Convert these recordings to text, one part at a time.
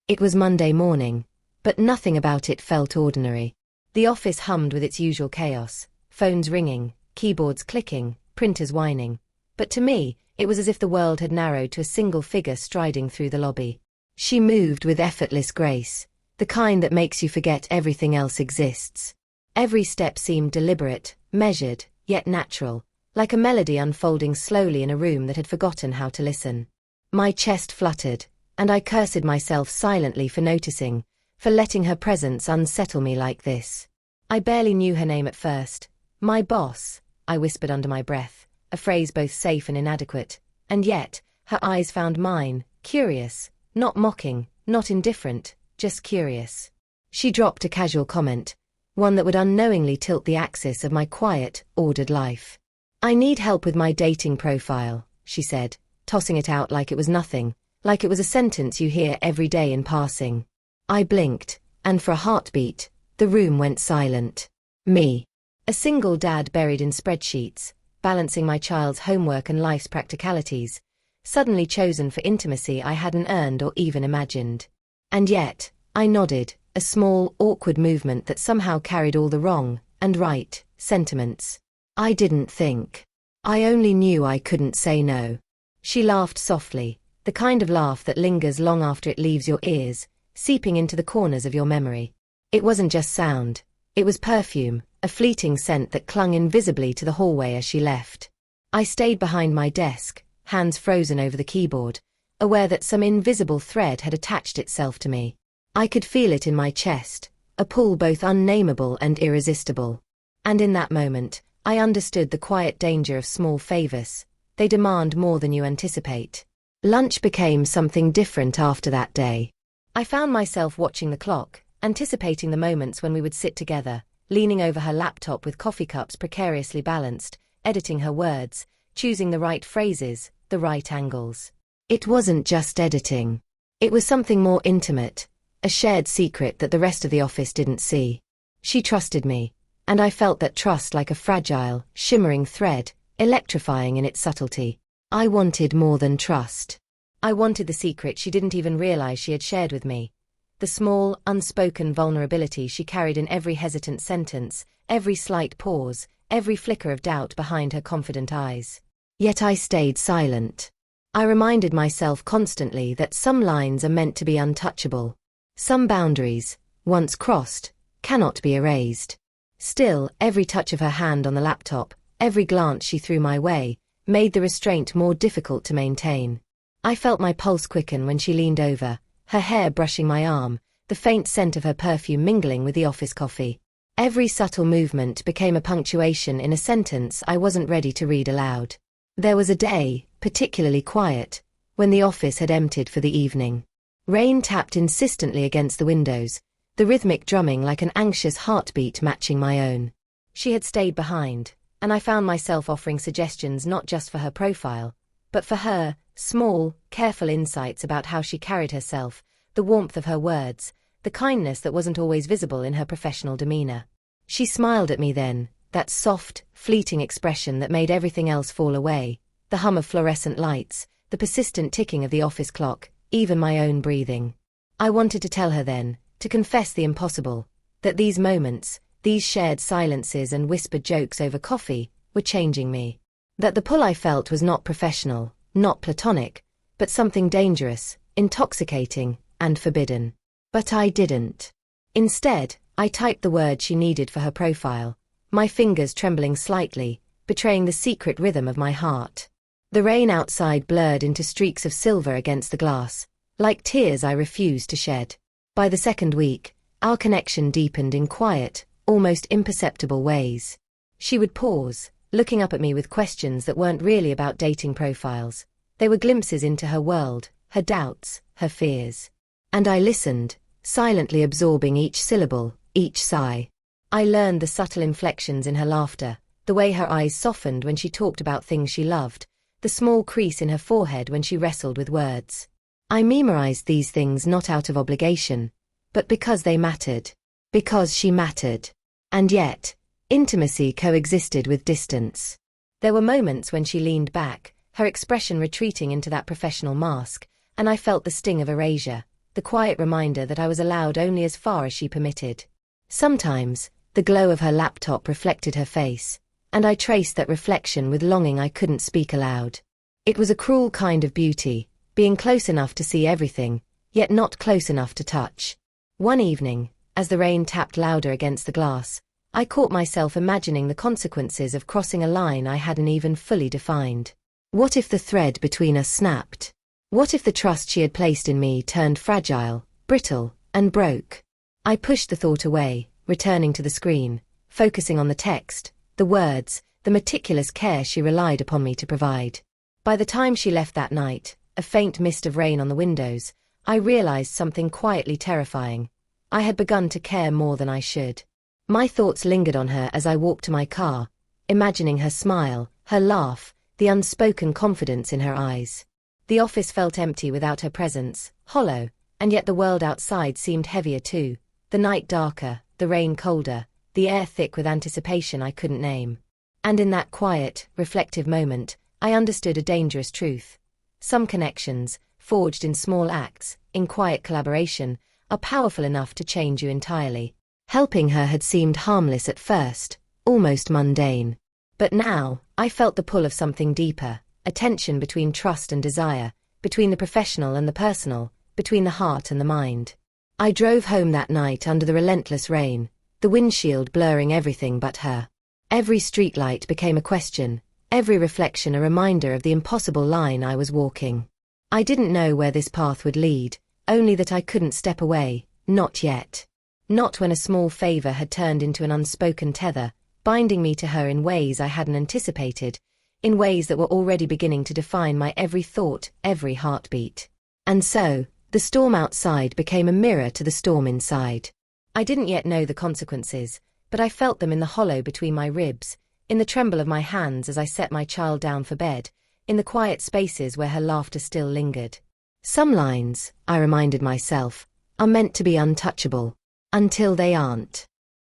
It was Monday morning, but nothing about it felt ordinary. The office hummed with its usual chaos, phones ringing, keyboards clicking, printers whining. But to me, it was as if the world had narrowed to a single figure striding through the lobby. She moved with effortless grace, the kind that makes you forget everything else exists. Every step seemed deliberate, measured, yet natural, like a melody unfolding slowly in a room that had forgotten how to listen. My chest fluttered, and I cursed myself silently for noticing, for letting her presence unsettle me like this. I barely knew her name at first. My boss, I whispered under my breath, a phrase both safe and inadequate, and yet, her eyes found mine, curious, not mocking, not indifferent, just curious. She dropped a casual comment, one that would unknowingly tilt the axis of my quiet, ordered life. "I need help with my dating profile," she said, tossing it out like it was nothing, like it was a sentence you hear every day in passing. I blinked, and for a heartbeat, the room went silent. Me. A single dad buried in spreadsheets, balancing my child's homework and life's practicalities, suddenly chosen for intimacy I hadn't earned or even imagined. And yet, I nodded, a small, awkward movement that somehow carried all the wrong, and right, sentiments. I didn't think. I only knew I couldn't say no. She laughed softly, the kind of laugh that lingers long after it leaves your ears, seeping into the corners of your memory. It wasn't just sound. It was perfume, a fleeting scent that clung invisibly to the hallway as she left. I stayed behind my desk, hands frozen over the keyboard, aware that some invisible thread had attached itself to me. I could feel it in my chest, a pull both unnameable and irresistible. And in that moment, I understood the quiet danger of small favors. They demand more than you anticipate. Lunch became something different after that day. I found myself watching the clock, anticipating the moments when we would sit together, leaning over her laptop with coffee cups precariously balanced, editing her words, choosing the right phrases, the right angles. It wasn't just editing. It was something more intimate, a shared secret that the rest of the office didn't see. She trusted me, and I felt that trust like a fragile, shimmering thread, electrifying in its subtlety. I wanted more than trust. I wanted the secret she didn't even realize she had shared with me. The small, unspoken vulnerability she carried in every hesitant sentence, every slight pause, every flicker of doubt behind her confident eyes. Yet I stayed silent. I reminded myself constantly that some lines are meant to be untouchable. Some boundaries, once crossed, cannot be erased. Still, every touch of her hand on the laptop, every glance she threw my way, made the restraint more difficult to maintain. I felt my pulse quicken when she leaned over, her hair brushing my arm, the faint scent of her perfume mingling with the office coffee. Every subtle movement became a punctuation in a sentence I wasn't ready to read aloud. There was a day, particularly quiet, when the office had emptied for the evening. Rain tapped insistently against the windows, the rhythmic drumming like an anxious heartbeat matching my own. She had stayed behind, and I found myself offering suggestions not just for her profile, but for her, small, careful insights about how she carried herself, the warmth of her words, the kindness that wasn't always visible in her professional demeanor. She smiled at me then, that soft, fleeting expression that made everything else fall away, the hum of fluorescent lights, the persistent ticking of the office clock, even my own breathing. I wanted to tell her then, to confess the impossible, that these moments, these shared silences and whispered jokes over coffee, were changing me. That the pull I felt was not professional, not platonic, but something dangerous, intoxicating, and forbidden. But I didn't. Instead, I typed the word she needed for her profile, my fingers trembling slightly, betraying the secret rhythm of my heart. The rain outside blurred into streaks of silver against the glass, like tears I refused to shed. By the second week, our connection deepened in quiet, almost imperceptible ways. She would pause, looking up at me with questions that weren't really about dating profiles. They were glimpses into her world, her doubts, her fears. And I listened, silently absorbing each syllable, each sigh. I learned the subtle inflections in her laughter, the way her eyes softened when she talked about things she loved, the small crease in her forehead when she wrestled with words. I memorized these things not out of obligation, but because they mattered. Because she mattered. And yet, intimacy coexisted with distance. There were moments when she leaned back, her expression retreating into that professional mask, and I felt the sting of erasure, the quiet reminder that I was allowed only as far as she permitted. Sometimes, the glow of her laptop reflected her face, and I traced that reflection with longing I couldn't speak aloud. It was a cruel kind of beauty, being close enough to see everything, yet not close enough to touch. One evening, as the rain tapped louder against the glass, I caught myself imagining the consequences of crossing a line I hadn't even fully defined. What if the thread between us snapped? What if the trust she had placed in me turned fragile, brittle, and broke? I pushed the thought away, returning to the screen, focusing on the text, the words, the meticulous care she relied upon me to provide. By the time she left that night, a faint mist of rain on the windows, I realized something quietly terrifying. I had begun to care more than I should. My thoughts lingered on her as I walked to my car, imagining her smile, her laugh, the unspoken confidence in her eyes. The office felt empty without her presence, hollow, and yet the world outside seemed heavier too, the night darker, the rain colder, the air thick with anticipation I couldn't name. And in that quiet, reflective moment, I understood a dangerous truth. Some connections, forged in small acts, in quiet collaboration, are powerful enough to change you entirely. Helping her had seemed harmless at first, almost mundane. But now, I felt the pull of something deeper, a tension between trust and desire, between the professional and the personal, between the heart and the mind. I drove home that night under the relentless rain, the windshield blurring everything but her. Every streetlight became a question, every reflection a reminder of the impossible line I was walking. I didn't know where this path would lead, only that I couldn't step away, not yet. Not when a small favor had turned into an unspoken tether, binding me to her in ways I hadn't anticipated, in ways that were already beginning to define my every thought, every heartbeat. And so, the storm outside became a mirror to the storm inside. I didn't yet know the consequences, but I felt them in the hollow between my ribs, in the tremble of my hands as I set my child down for bed, in the quiet spaces where her laughter still lingered. Some lines, I reminded myself, are meant to be untouchable, until they aren't.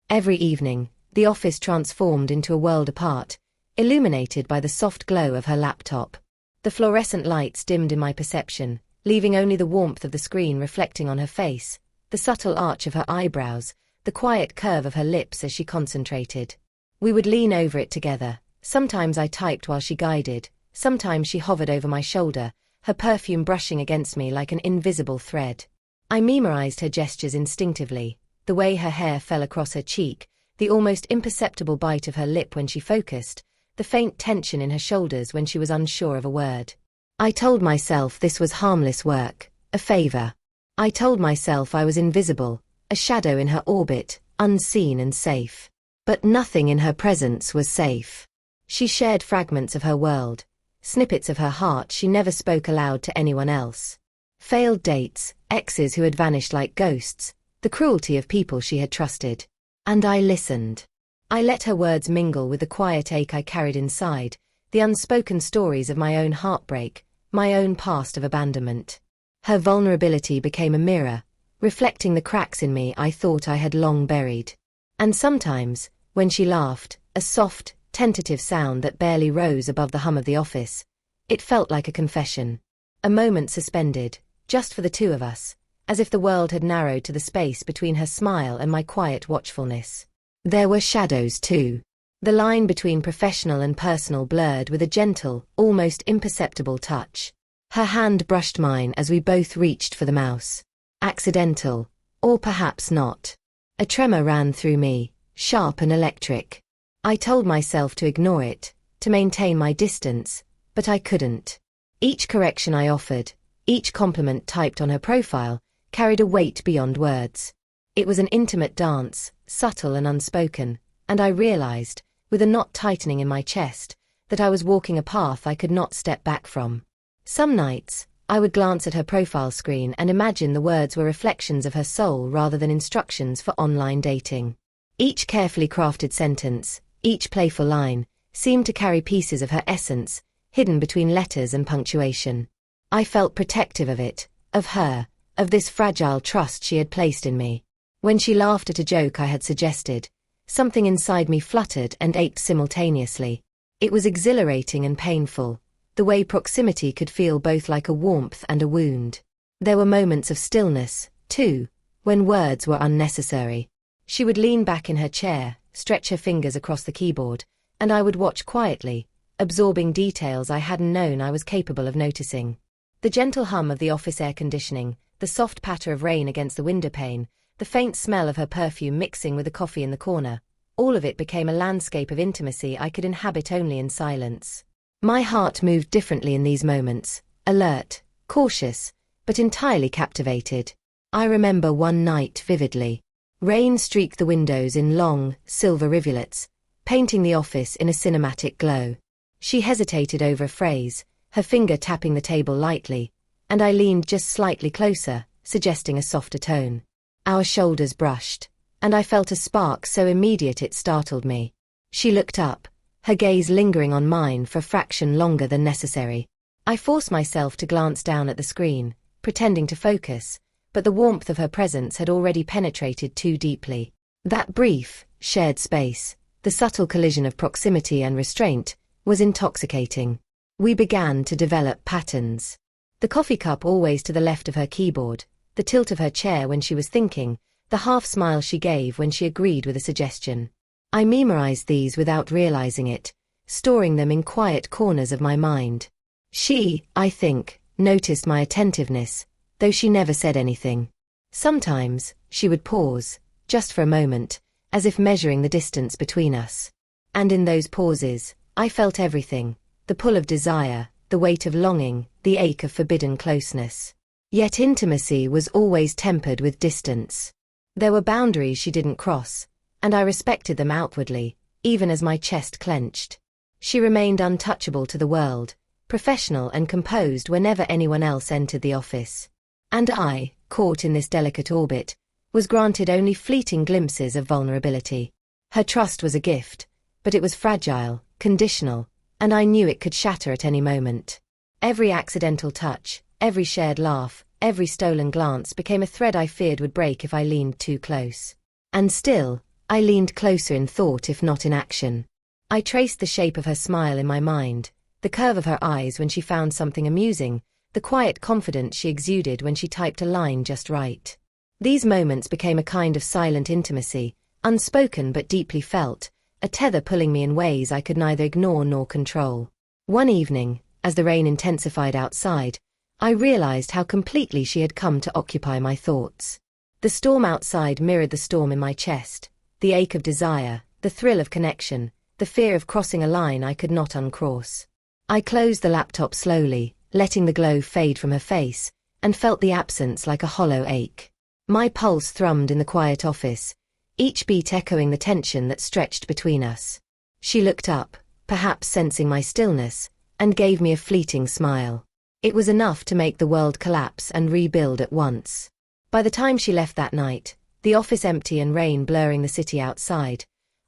Every evening, the office transformed into a world apart, illuminated by the soft glow of her laptop. The fluorescent lights dimmed in my perception, leaving only the warmth of the screen reflecting on her face, the subtle arch of her eyebrows, the quiet curve of her lips as she concentrated. We would lean over it together. Sometimes I typed while she guided, sometimes she hovered over my shoulder, her perfume brushing against me like an invisible thread. I memorized her gestures instinctively, the way her hair fell across her cheek, the almost imperceptible bite of her lip when she focused, the faint tension in her shoulders when she was unsure of a word. I told myself this was harmless work, a favor. I told myself I was invisible, a shadow in her orbit, unseen and safe. But nothing in her presence was safe. She shared fragments of her world, snippets of her heart she never spoke aloud to anyone else. Failed dates, exes who had vanished like ghosts, the cruelty of people she had trusted. And I listened. I let her words mingle with the quiet ache I carried inside, the unspoken stories of my own heartbreak, my own past of abandonment. Her vulnerability became a mirror, reflecting the cracks in me I thought I had long buried. And sometimes, when she laughed, a soft, tentative sound that barely rose above the hum of the office, it felt like a confession. A moment suspended, just for the two of us, as if the world had narrowed to the space between her smile and my quiet watchfulness. There were shadows too. The line between professional and personal blurred with a gentle, almost imperceptible touch. Her hand brushed mine as we both reached for the mouse. Accidental, or perhaps not. A tremor ran through me, sharp and electric. I told myself to ignore it, to maintain my distance, but I couldn't. Each correction I offered, each compliment typed on her profile, carried a weight beyond words. It was an intimate dance, subtle and unspoken, and I realized, with a knot tightening in my chest, that I was walking a path I could not step back from. Some nights, I would glance at her profile screen and imagine the words were reflections of her soul rather than instructions for online dating. Each carefully crafted sentence, each playful line, seemed to carry pieces of her essence, hidden between letters and punctuation. I felt protective of it, of her, of this fragile trust she had placed in me. When she laughed at a joke I had suggested, something inside me fluttered and ached simultaneously. It was exhilarating and painful, the way proximity could feel both like a warmth and a wound. There were moments of stillness, too, when words were unnecessary. She would lean back in her chair, stretch her fingers across the keyboard, and I would watch quietly, absorbing details I hadn't known I was capable of noticing. The gentle hum of the office air conditioning, the soft patter of rain against the windowpane, the faint smell of her perfume mixing with the coffee in the corner, all of it became a landscape of intimacy I could inhabit only in silence. My heart moved differently in these moments, alert, cautious, but entirely captivated. I remember one night vividly. Rain streaked the windows in long, silver rivulets, painting the office in a cinematic glow. She hesitated over a phrase, her finger tapping the table lightly, and I leaned just slightly closer, suggesting a softer tone. Our shoulders brushed, and I felt a spark so immediate it startled me. She looked up, her gaze lingering on mine for a fraction longer than necessary. I forced myself to glance down at the screen, pretending to focus, but the warmth of her presence had already penetrated too deeply. That brief, shared space, the subtle collision of proximity and restraint, was intoxicating. We began to develop patterns. The coffee cup always to the left of her keyboard, the tilt of her chair when she was thinking, the half-smile she gave when she agreed with a suggestion. I memorized these without realizing it, storing them in quiet corners of my mind. She, I think, noticed my attentiveness, though she never said anything. Sometimes, she would pause, just for a moment, as if measuring the distance between us. And in those pauses, I felt everything, the pull of desire, the weight of longing, the ache of forbidden closeness. Yet intimacy was always tempered with distance. There were boundaries she didn't cross, and I respected them outwardly, even as my chest clenched. She remained untouchable to the world, professional and composed whenever anyone else entered the office. And I, caught in this delicate orbit, was granted only fleeting glimpses of vulnerability. Her trust was a gift, but it was fragile, conditional, and I knew it could shatter at any moment. Every accidental touch, every shared laugh, every stolen glance became a thread I feared would break if I leaned too close. And still, I leaned closer in thought if not in action. I traced the shape of her smile in my mind, the curve of her eyes when she found something amusing, the quiet confidence she exuded when she typed a line just right. These moments became a kind of silent intimacy, unspoken but deeply felt, a tether pulling me in ways I could neither ignore nor control. One evening, as the rain intensified outside, I realized how completely she had come to occupy my thoughts. The storm outside mirrored the storm in my chest, the ache of desire, the thrill of connection, the fear of crossing a line I could not uncross. I closed the laptop slowly, letting the glow fade from her face, and felt the absence like a hollow ache. My pulse thrummed in the quiet office, each beat echoing the tension that stretched between us. She looked up, perhaps sensing my stillness, and gave me a fleeting smile. It was enough to make the world collapse and rebuild at once. By the time she left that night, the office empty and rain blurring the city outside,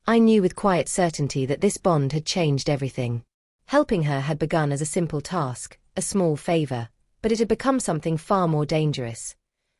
I knew with quiet certainty that this bond had changed everything. Helping her had begun as a simple task, a small favor, but it had become something far more dangerous.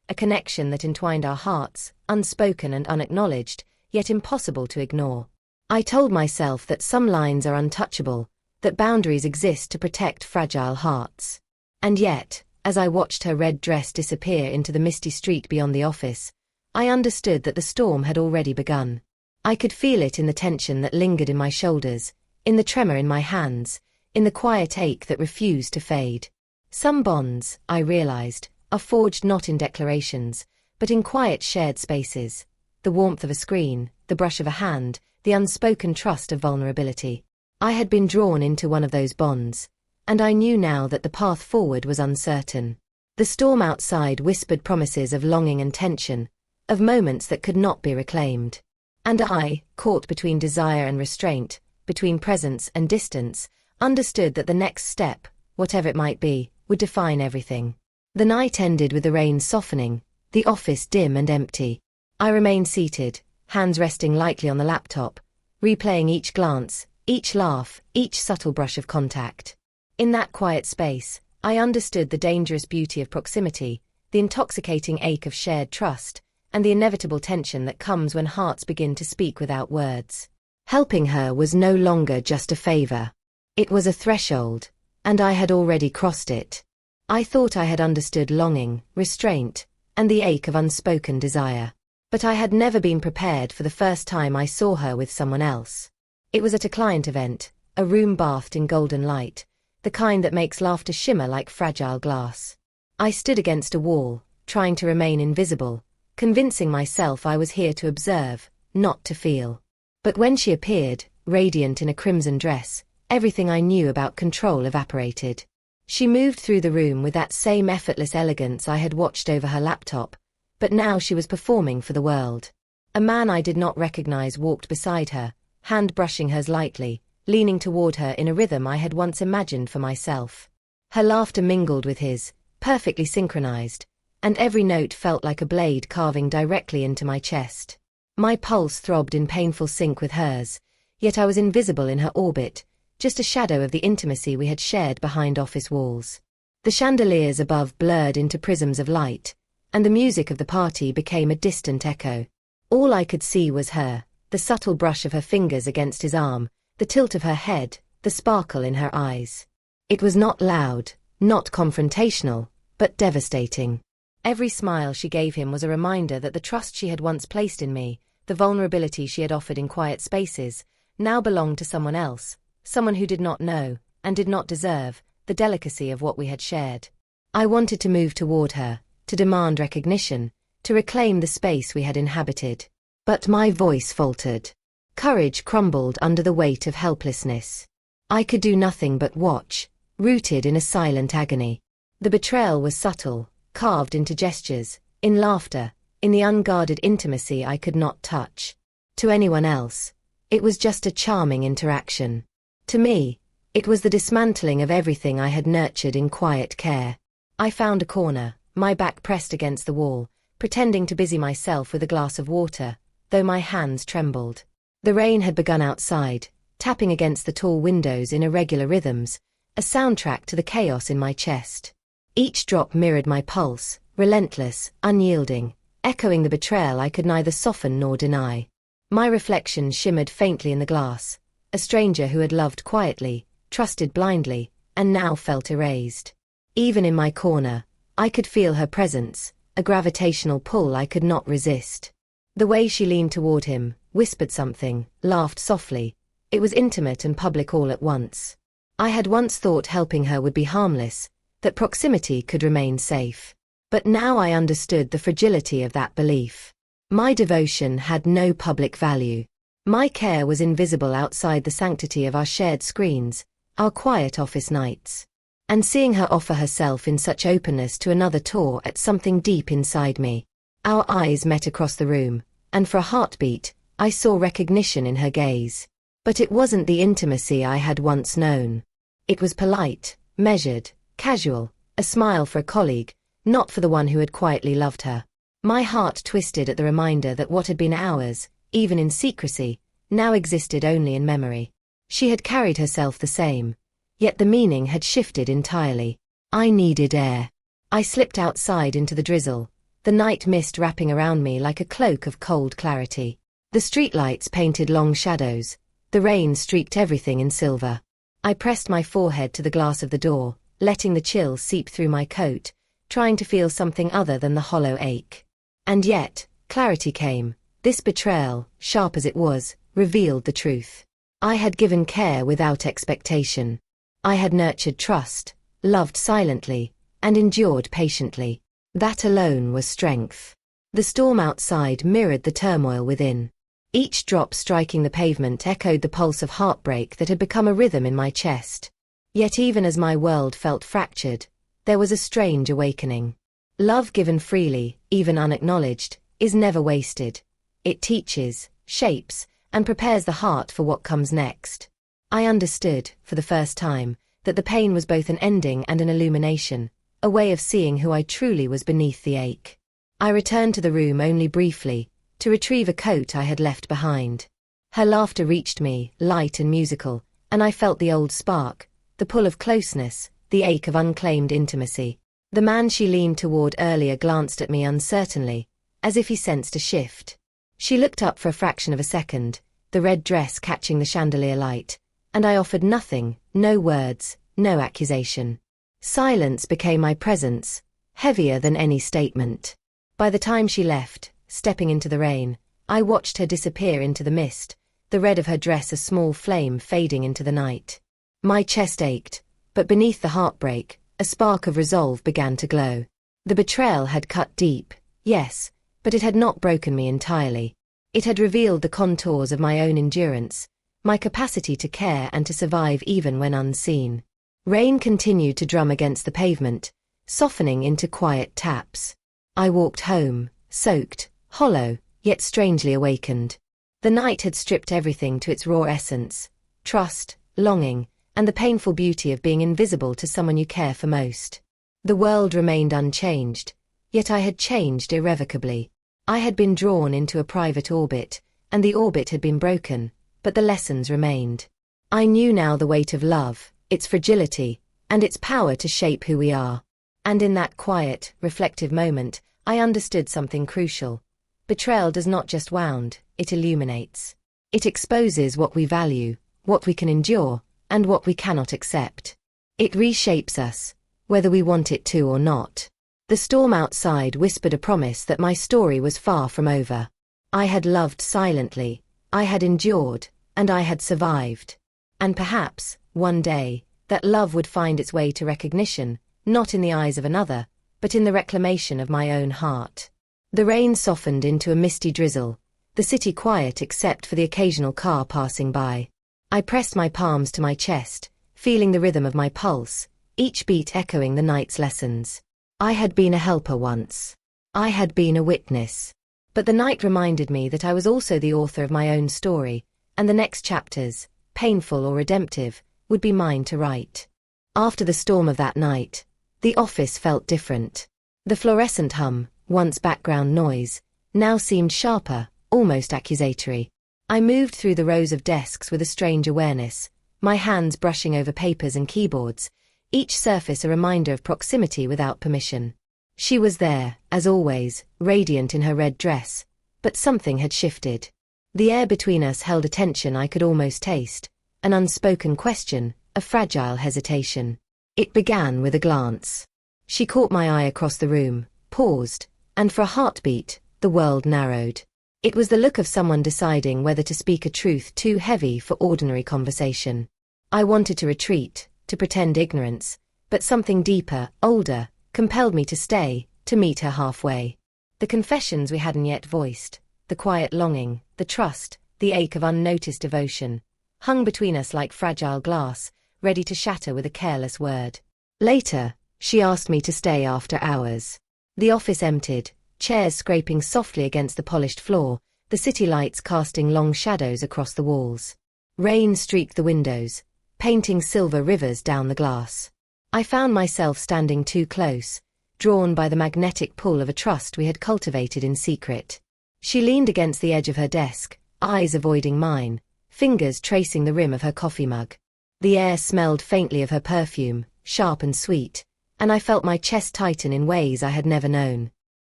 A connection that entwined our hearts, unspoken and unacknowledged, yet impossible to ignore. I told myself that some lines are untouchable, that boundaries exist to protect fragile hearts. And yet, as I watched her red dress disappear into the misty street beyond the office, I understood that the storm had already begun. I could feel it in the tension that lingered in my shoulders, in the tremor in my hands, in the quiet ache that refused to fade. Some bonds, I realized, are forged not in declarations, but in quiet shared spaces. The warmth of a screen, the brush of a hand, the unspoken trust of vulnerability. I had been drawn into one of those bonds, and I knew now that the path forward was uncertain. The storm outside whispered promises of longing and tension, of moments that could not be reclaimed. And I, caught between desire and restraint, between presence and distance, understood that the next step, whatever it might be, would define everything. The night ended with the rain softening, the office dim and empty. I remained seated, hands resting lightly on the laptop, replaying each glance, each laugh, each subtle brush of contact. In that quiet space, I understood the dangerous beauty of proximity, the intoxicating ache of shared trust, and the inevitable tension that comes when hearts begin to speak without words. Helping her was no longer just a favor. It was a threshold, and I had already crossed it. I thought I had understood longing, restraint, and the ache of unspoken desire. But I had never been prepared for the first time I saw her with someone else. It was at a client event, a room bathed in golden light, the kind that makes laughter shimmer like fragile glass. I stood against a wall, trying to remain invisible, convincing myself I was here to observe, not to feel. But when she appeared, radiant in a crimson dress, everything I knew about control evaporated. She moved through the room with that same effortless elegance I had watched over her laptop, but now she was performing for the world. A man I did not recognize walked beside her, hand brushing hers lightly, leaning toward her in a rhythm I had once imagined for myself. Her laughter mingled with his, perfectly synchronized, and every note felt like a blade carving directly into my chest. My pulse throbbed in painful sync with hers, yet I was invisible in her orbit, just a shadow of the intimacy we had shared behind office walls. The chandeliers above blurred into prisms of light, and the music of the party became a distant echo. All I could see was her, the subtle brush of her fingers against his arm, the tilt of her head, the sparkle in her eyes. It was not loud, not confrontational, but devastating. Every smile she gave him was a reminder that the trust she had once placed in me, the vulnerability she had offered in quiet spaces, now belonged to someone else, someone who did not know, and did not deserve, the delicacy of what we had shared. I wanted to move toward her, to demand recognition, to reclaim the space we had inhabited. But my voice faltered. Courage crumbled under the weight of helplessness. I could do nothing but watch, rooted in a silent agony. The betrayal was subtle, carved into gestures, in laughter, in the unguarded intimacy I could not touch. To anyone else, it was just a charming interaction. To me, it was the dismantling of everything I had nurtured in quiet care. I found a corner, my back pressed against the wall, pretending to busy myself with a glass of water, though my hands trembled. The rain had begun outside, tapping against the tall windows in irregular rhythms, a soundtrack to the chaos in my chest. Each drop mirrored my pulse, relentless, unyielding, echoing the betrayal I could neither soften nor deny. My reflection shimmered faintly in the glass, a stranger who had loved quietly, trusted blindly, and now felt erased. Even in my corner, I could feel her presence, a gravitational pull I could not resist. The way she leaned toward him, whispered something, laughed softly. It was intimate and public all at once. I had once thought helping her would be harmless, that proximity could remain safe. But now I understood the fragility of that belief. My devotion had no public value. My care was invisible outside the sanctity of our shared screens, our quiet office nights. And seeing her offer herself in such openness to another tore at something deep inside me. Our eyes met across the room, and for a heartbeat, I saw recognition in her gaze. But it wasn't the intimacy I had once known. It was polite, measured, casual, a smile for a colleague, not for the one who had quietly loved her. My heart twisted at the reminder that what had been ours, even in secrecy, now existed only in memory. She had carried herself the same, yet the meaning had shifted entirely. I needed air. I slipped outside into the drizzle, the night mist wrapping around me like a cloak of cold clarity. The streetlights painted long shadows, the rain streaked everything in silver. I pressed my forehead to the glass of the door, letting the chill seep through my coat, trying to feel something other than the hollow ache. And yet, clarity came. This betrayal, sharp as it was, revealed the truth. I had given care without expectation. I had nurtured trust, loved silently, and endured patiently. That alone was strength. The storm outside mirrored the turmoil within. Each drop striking the pavement echoed the pulse of heartbreak that had become a rhythm in my chest. Yet even as my world felt fractured, there was a strange awakening. Love given freely, even unacknowledged, is never wasted. It teaches, shapes, and prepares the heart for what comes next. I understood, for the first time, that the pain was both an ending and an illumination, a way of seeing who I truly was beneath the ache. I returned to the room only briefly, to retrieve a coat I had left behind. Her laughter reached me, light and musical, and I felt the old spark, the pull of closeness, the ache of unclaimed intimacy. The man she leaned toward earlier glanced at me uncertainly, as if he sensed a shift. She looked up for a fraction of a second, the red dress catching the chandelier light, and I offered nothing, no words, no accusation. Silence became my presence, heavier than any statement. By the time she left, stepping into the rain, I watched her disappear into the mist, the red of her dress a small flame fading into the night. My chest ached, but beneath the heartbreak, a spark of resolve began to glow. The betrayal had cut deep, yes, but it had not broken me entirely. It had revealed the contours of my own endurance, my capacity to care and to survive even when unseen. Rain continued to drum against the pavement, softening into quiet taps. I walked home, soaked, hollow, yet strangely awakened. The night had stripped everything to its raw essence: trust, longing, and the painful beauty of being invisible to someone you care for most. The world remained unchanged, yet I had changed irrevocably. I had been drawn into a private orbit, and the orbit had been broken, but the lessons remained. I knew now the weight of love, its fragility, and its power to shape who we are. And in that quiet, reflective moment, I understood something crucial. Betrayal does not just wound, it illuminates. It exposes what we value, what we can endure, and what we cannot accept. It reshapes us, whether we want it to or not. The storm outside whispered a promise that my story was far from over. I had loved silently, I had endured, and I had survived. And perhaps, one day, that love would find its way to recognition, not in the eyes of another, but in the reclamation of my own heart. The rain softened into a misty drizzle, the city quiet except for the occasional car passing by. I pressed my palms to my chest, feeling the rhythm of my pulse, each beat echoing the night's lessons. I had been a helper once. I had been a witness. But the night reminded me that I was also the author of my own story, and the next chapters, painful or redemptive, would be mine to write. After the storm of that night, the office felt different. The fluorescent hum, once background noise, now seemed sharper, almost accusatory. I moved through the rows of desks with a strange awareness, my hands brushing over papers and keyboards, each surface a reminder of proximity without permission. She was there, as always, radiant in her red dress, but something had shifted. The air between us held a tension I could almost taste, an unspoken question, a fragile hesitation. It began with a glance. She caught my eye across the room, paused, and for a heartbeat, the world narrowed. It was the look of someone deciding whether to speak a truth too heavy for ordinary conversation. I wanted to retreat, to pretend ignorance, but something deeper, older, compelled me to stay, to meet her halfway. The confessions we hadn't yet voiced, the quiet longing, the trust, the ache of unnoticed devotion, hung between us like fragile glass, ready to shatter with a careless word. Later, she asked me to stay after hours. The office emptied, chairs scraping softly against the polished floor, the city lights casting long shadows across the walls. Rain streaked the windows, painting silver rivers down the glass. I found myself standing too close, drawn by the magnetic pull of a trust we had cultivated in secret. She leaned against the edge of her desk, eyes avoiding mine, fingers tracing the rim of her coffee mug. The air smelled faintly of her perfume, sharp and sweet, and I felt my chest tighten in ways I had never known.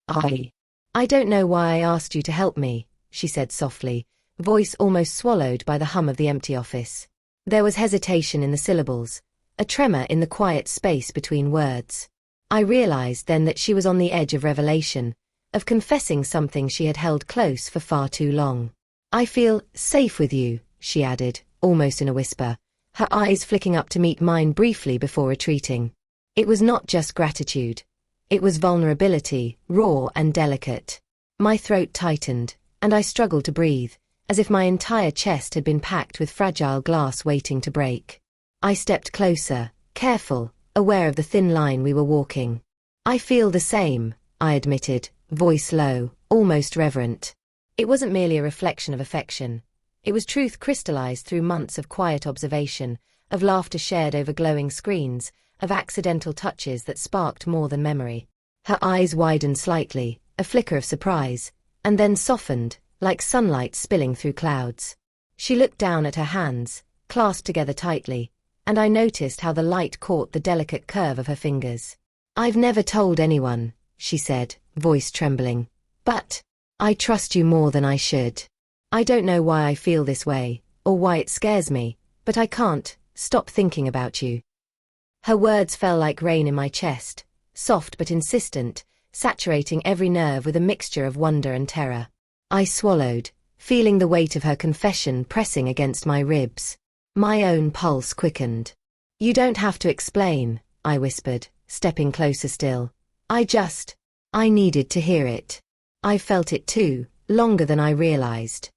I don't know why I asked you to help me, she said softly, voice almost swallowed by the hum of the empty office. There was hesitation in the syllables, a tremor in the quiet space between words. I realized then that she was on the edge of revelation, of confessing something she had held close for far too long. I feel safe with you, she added, almost in a whisper, her eyes flicking up to meet mine briefly before retreating. It was not just gratitude. It was vulnerability, raw and delicate. My throat tightened, and I struggled to breathe, as if my entire chest had been packed with fragile glass waiting to break. I stepped closer, careful, aware of the thin line we were walking. I feel the same, I admitted, voice low, almost reverent. It wasn't merely a reflection of affection. It was truth crystallized through months of quiet observation, of laughter shared over glowing screens, of accidental touches that sparked more than memory. Her eyes widened slightly, a flicker of surprise, and then softened, like sunlight spilling through clouds. She looked down at her hands, clasped together tightly, and I noticed how the light caught the delicate curve of her fingers. I've never told anyone, she said, voice trembling. But I trust you more than I should. I don't know why I feel this way, or why it scares me, but I can't stop thinking about you. Her words fell like rain in my chest, soft but insistent, saturating every nerve with a mixture of wonder and terror. I swallowed, feeling the weight of her confession pressing against my ribs. My own pulse quickened. "You don't have to explain," I whispered, stepping closer still. I needed to hear it. I felt it too, longer than I realized.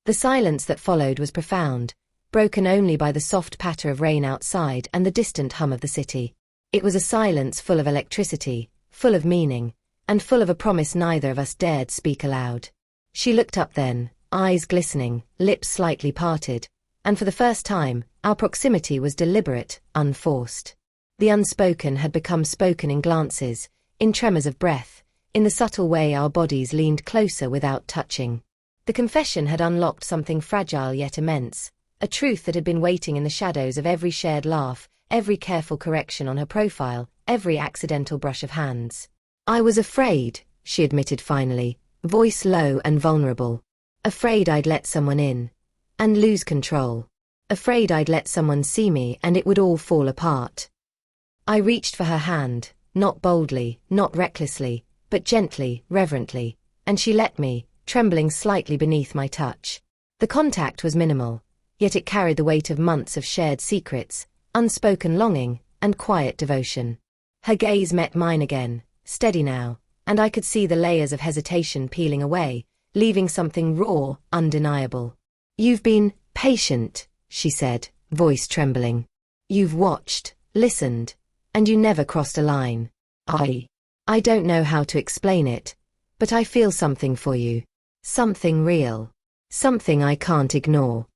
The silence that followed was profound, broken only by the soft patter of rain outside and the distant hum of the city. It was a silence full of electricity, full of meaning, and full of a promise neither of us dared speak aloud. She looked up then, eyes glistening, lips slightly parted, and for the first time, our proximity was deliberate, unforced. The unspoken had become spoken in glances, in tremors of breath, in the subtle way our bodies leaned closer without touching. The confession had unlocked something fragile yet immense, a truth that had been waiting in the shadows of every shared laugh, every careful correction on her profile, every accidental brush of hands. "I was afraid," she admitted finally, voice low and vulnerable. "Afraid I'd let someone in and lose control. Afraid I'd let someone see me and it would all fall apart." I reached for her hand, not boldly, not recklessly, but gently, reverently, and she let me, trembling slightly beneath my touch. The contact was minimal, yet it carried the weight of months of shared secrets, unspoken longing, and quiet devotion. Her gaze met mine again, steady now, and I could see the layers of hesitation peeling away, leaving something raw, undeniable. "You've been patient," she said, voice trembling. "You've watched, listened, and you never crossed a line. I don't know how to explain it, but I feel something for you. Something real. Something I can't ignore."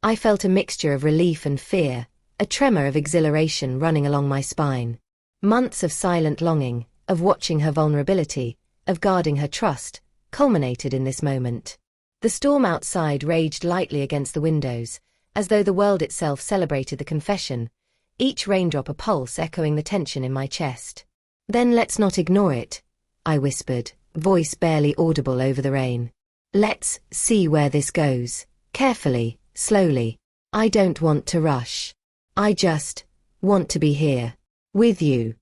I felt a mixture of relief and fear, a tremor of exhilaration running along my spine. Months of silent longing, of watching her vulnerability, of guarding her trust, culminated in this moment. The storm outside raged lightly against the windows, as though the world itself celebrated the confession, each raindrop a pulse echoing the tension in my chest. "Then let's not ignore it," I whispered, voice barely audible over the rain. "Let's see where this goes, carefully, slowly. I don't want to rush. I just want to be here, with you."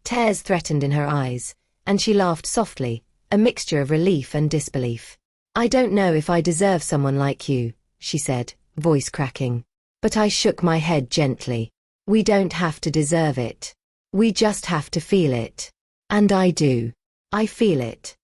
Tears threatened in her eyes, and she laughed softly, a mixture of relief and disbelief. "I don't know if I deserve someone like you," she said, voice cracking. But I shook my head gently. "We don't have to deserve it. We just have to feel it. And I do. I feel it."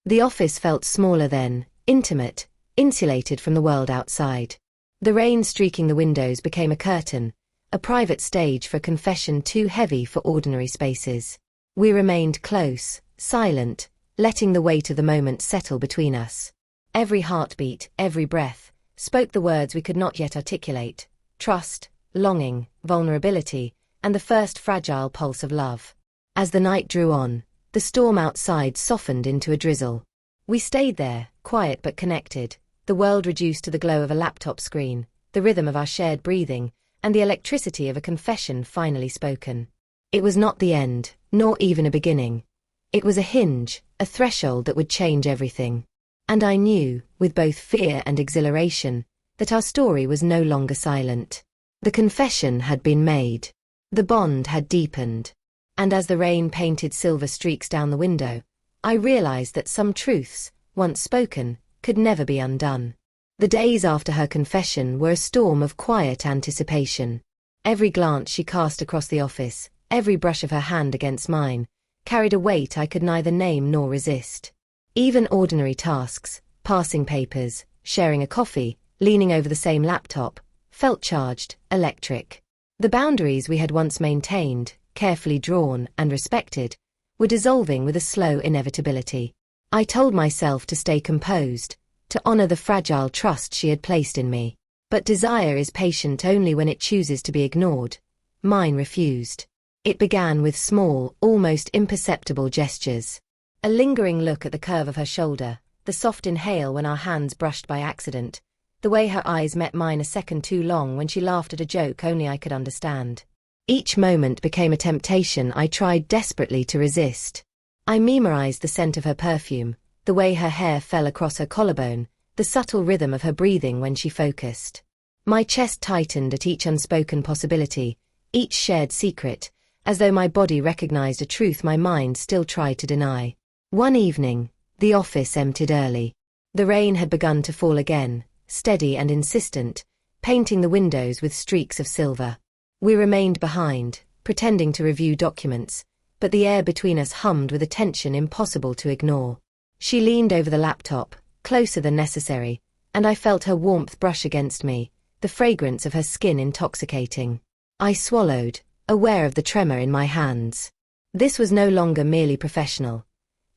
The office felt smaller then, intimate, insulated from the world outside. The rain streaking the windows became a curtain, a private stage for confession too heavy for ordinary spaces. We remained close, silent, letting the weight of the moment settle between us. Every heartbeat, every breath, spoke the words we could not yet articulate: trust, longing, vulnerability, and the first fragile pulse of love. As the night drew on, the storm outside softened into a drizzle. We stayed there, quiet but connected, the world reduced to the glow of a laptop screen, the rhythm of our shared breathing, and the electricity of a confession finally spoken. It was not the end, nor even a beginning. It was a hinge, a threshold that would change everything. And I knew, with both fear and exhilaration, that our story was no longer silent. The confession had been made. The bond had deepened. And as the rain painted silver streaks down the window, I realized that some truths, once spoken, could never be undone. The days after her confession were a storm of quiet anticipation. Every glance she cast across the office, every brush of her hand against mine, carried a weight I could neither name nor resist. Even ordinary tasks, passing papers, sharing a coffee, leaning over the same laptop, felt charged, electric. The boundaries we had once maintained, carefully drawn and respected, were dissolving with a slow inevitability. I told myself to stay composed, to honor the fragile trust she had placed in me. But desire is patient only when it chooses to be ignored. Mine refused. It began with small, almost imperceptible gestures. A lingering look at the curve of her shoulder, the soft inhale when our hands brushed by accident, the way her eyes met mine a second too long when she laughed at a joke only I could understand. Each moment became a temptation I tried desperately to resist. I memorized the scent of her perfume, the way her hair fell across her collarbone, the subtle rhythm of her breathing when she focused. My chest tightened at each unspoken possibility, each shared secret, as though my body recognized a truth my mind still tried to deny. One evening, the office emptied early. The rain had begun to fall again, steady and insistent, painting the windows with streaks of silver. We remained behind, pretending to review documents, but the air between us hummed with a tension impossible to ignore. She leaned over the laptop, closer than necessary, and I felt her warmth brush against me, the fragrance of her skin intoxicating. I swallowed, aware of the tremor in my hands. This was no longer merely professional.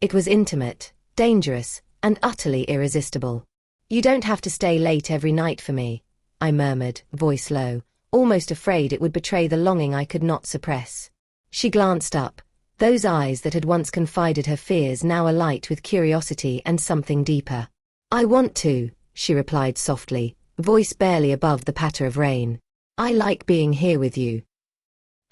It was intimate, dangerous, and utterly irresistible. "You don't have to stay late every night for me," I murmured, voice low, almost afraid it would betray the longing I could not suppress. She glanced up, those eyes that had once confided her fears now alight with curiosity and something deeper. "I want to," she replied softly, voice barely above the patter of rain. "I like being here with you."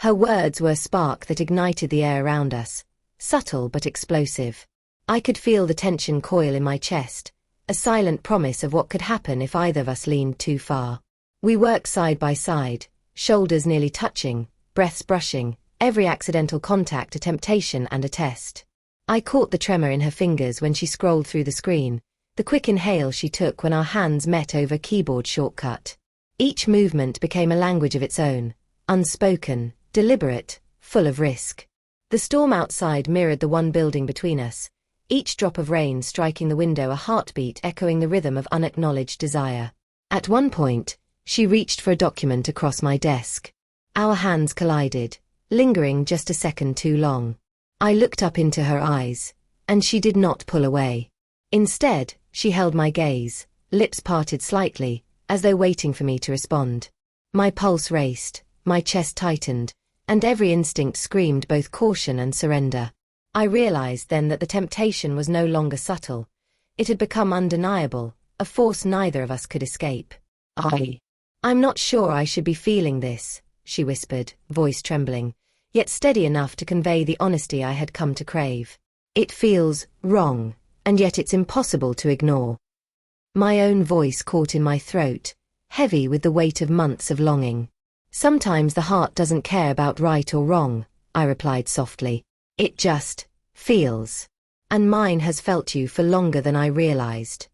Her words were a spark that ignited the air around us, subtle but explosive. I could feel the tension coil in my chest, a silent promise of what could happen if either of us leaned too far. We worked side by side, shoulders nearly touching, breaths brushing, every accidental contact a temptation and a test. I caught the tremor in her fingers when she scrolled through the screen, the quick inhale she took when our hands met over a keyboard shortcut. Each movement became a language of its own, unspoken, deliberate, full of risk. The storm outside mirrored the one building between us, each drop of rain striking the window a heartbeat echoing the rhythm of unacknowledged desire. At one point, she reached for a document across my desk. Our hands collided, lingering just a second too long. I looked up into her eyes, and she did not pull away. Instead, she held my gaze, lips parted slightly, as though waiting for me to respond. My pulse raced, my chest tightened, and every instinct screamed both caution and surrender. I realized then that the temptation was no longer subtle. It had become undeniable, a force neither of us could escape. "I'm not sure I should be feeling this," she whispered, voice trembling, yet steady enough to convey the honesty I had come to crave. "It feels wrong, and yet it's impossible to ignore." My own voice caught in my throat, heavy with the weight of months of longing. "Sometimes the heart doesn't care about right or wrong," I replied softly. "It just feels. And mine has felt you for longer than I realized."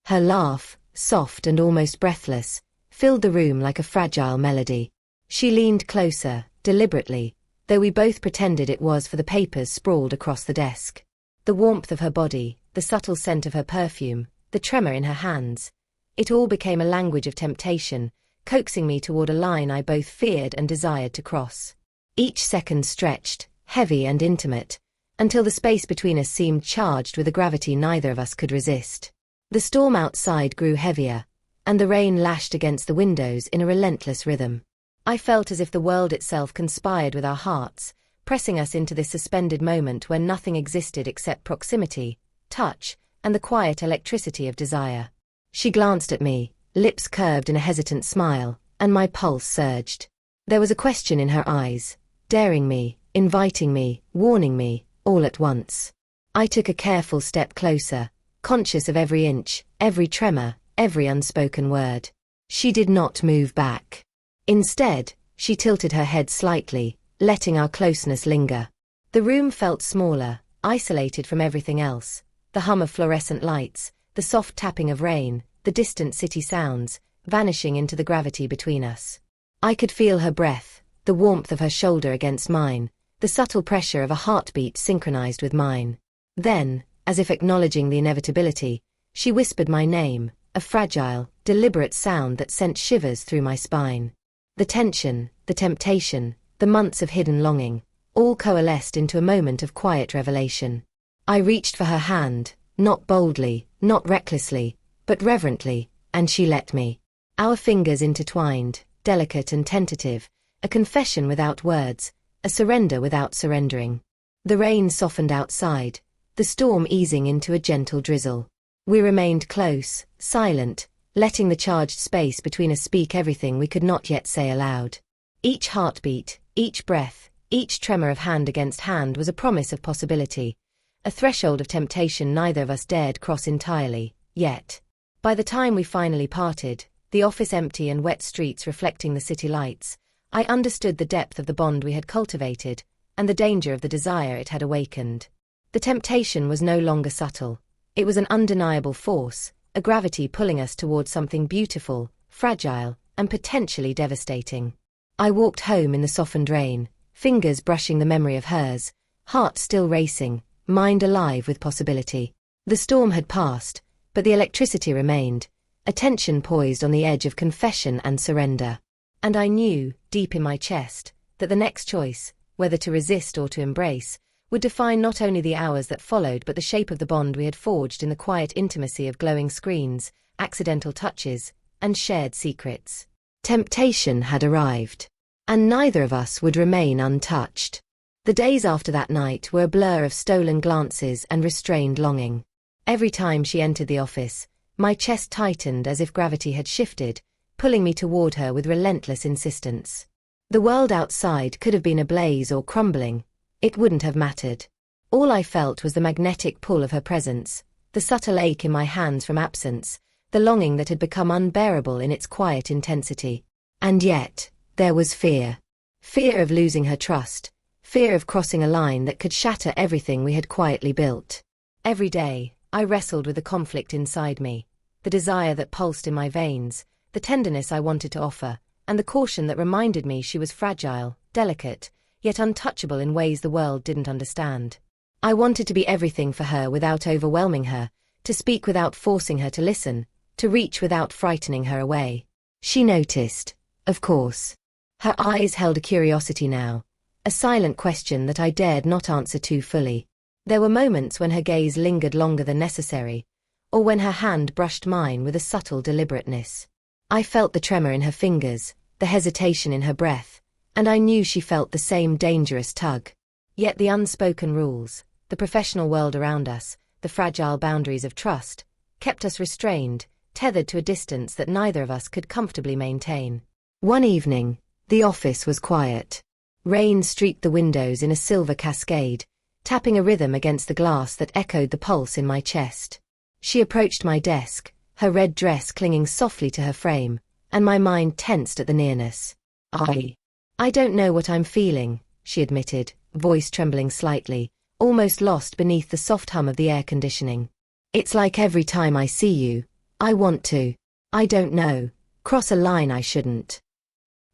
Her laugh, soft and almost breathless, filled the room like a fragile melody. She leaned closer, deliberately, though we both pretended it was for the papers sprawled across the desk. The warmth of her body, the subtle scent of her perfume, the tremor in her hands, it all became a language of temptation, coaxing me toward a line I both feared and desired to cross. Each second stretched, heavy and intimate, until the space between us seemed charged with a gravity neither of us could resist. The storm outside grew heavier, and the rain lashed against the windows in a relentless rhythm. I felt as if the world itself conspired with our hearts, pressing us into this suspended moment where nothing existed except proximity, touch, and the quiet electricity of desire. She glanced at me, lips curved in a hesitant smile, and my pulse surged. There was a question in her eyes, daring me, inviting me, warning me, all at once. I took a careful step closer, conscious of every inch, every tremor, every unspoken word. She did not move back. Instead, she tilted her head slightly, letting our closeness linger. The room felt smaller, isolated from everything else. The hum of fluorescent lights, the soft tapping of rain, the distant city sounds, vanishing into the gravity between us. I could feel her breath, the warmth of her shoulder against mine, the subtle pressure of a heartbeat synchronized with mine. Then, as if acknowledging the inevitability, she whispered my name, a fragile, deliberate sound that sent shivers through my spine. The tension, the temptation, the months of hidden longing, all coalesced into a moment of quiet revelation. I reached for her hand, not boldly, not recklessly, but reverently, and she let me. Our fingers intertwined, delicate and tentative, a confession without words, a surrender without surrendering. The rain softened outside, the storm easing into a gentle drizzle. We remained close, silent, letting the charged space between us speak everything we could not yet say aloud. Each heartbeat, each breath, each tremor of hand against hand was a promise of possibility, a threshold of temptation neither of us dared cross entirely, yet. By the time we finally parted, the office empty and wet streets reflecting the city lights, I understood the depth of the bond we had cultivated, and the danger of the desire it had awakened. The temptation was no longer subtle. It was an undeniable force, a gravity pulling us towards something beautiful, fragile, and potentially devastating. I walked home in the softened rain, fingers brushing the memory of hers, heart still racing, mind alive with possibility. The storm had passed, but the electricity remained, a tension poised on the edge of confession and surrender. And I knew, deep in my chest, that the next choice, whether to resist or to embrace, would define not only the hours that followed but the shape of the bond we had forged in the quiet intimacy of glowing screens, accidental touches, and shared secrets. Temptation had arrived, and neither of us would remain untouched. The days after that night were a blur of stolen glances and restrained longing. Every time she entered the office, my chest tightened as if gravity had shifted, pulling me toward her with relentless insistence. The world outside could have been ablaze or crumbling. It wouldn't have mattered. All I felt was the magnetic pull of her presence, the subtle ache in my hands from absence, the longing that had become unbearable in its quiet intensity. And yet, there was fear. Fear of losing her trust, fear of crossing a line that could shatter everything we had quietly built. Every day, I wrestled with the conflict inside me, the desire that pulsed in my veins, the tenderness I wanted to offer, and the caution that reminded me she was fragile, delicate, yet untouchable in ways the world didn't understand. I wanted to be everything for her without overwhelming her, to speak without forcing her to listen, to reach without frightening her away. She noticed, of course. Her eyes held a curiosity now, a silent question that I dared not answer too fully. There were moments when her gaze lingered longer than necessary, or when her hand brushed mine with a subtle deliberateness. I felt the tremor in her fingers, the hesitation in her breath, and I knew she felt the same dangerous tug. Yet the unspoken rules, the professional world around us, the fragile boundaries of trust, kept us restrained, tethered to a distance that neither of us could comfortably maintain. One evening, the office was quiet. Rain streaked the windows in a silver cascade, tapping a rhythm against the glass that echoed the pulse in my chest. She approached my desk, her red dress clinging softly to her frame, and my mind tensed at the nearness. I don't know what I'm feeling, she admitted, voice trembling slightly, almost lost beneath the soft hum of the air conditioning. It's like every time I see you, I want to, I don't know, cross a line I shouldn't.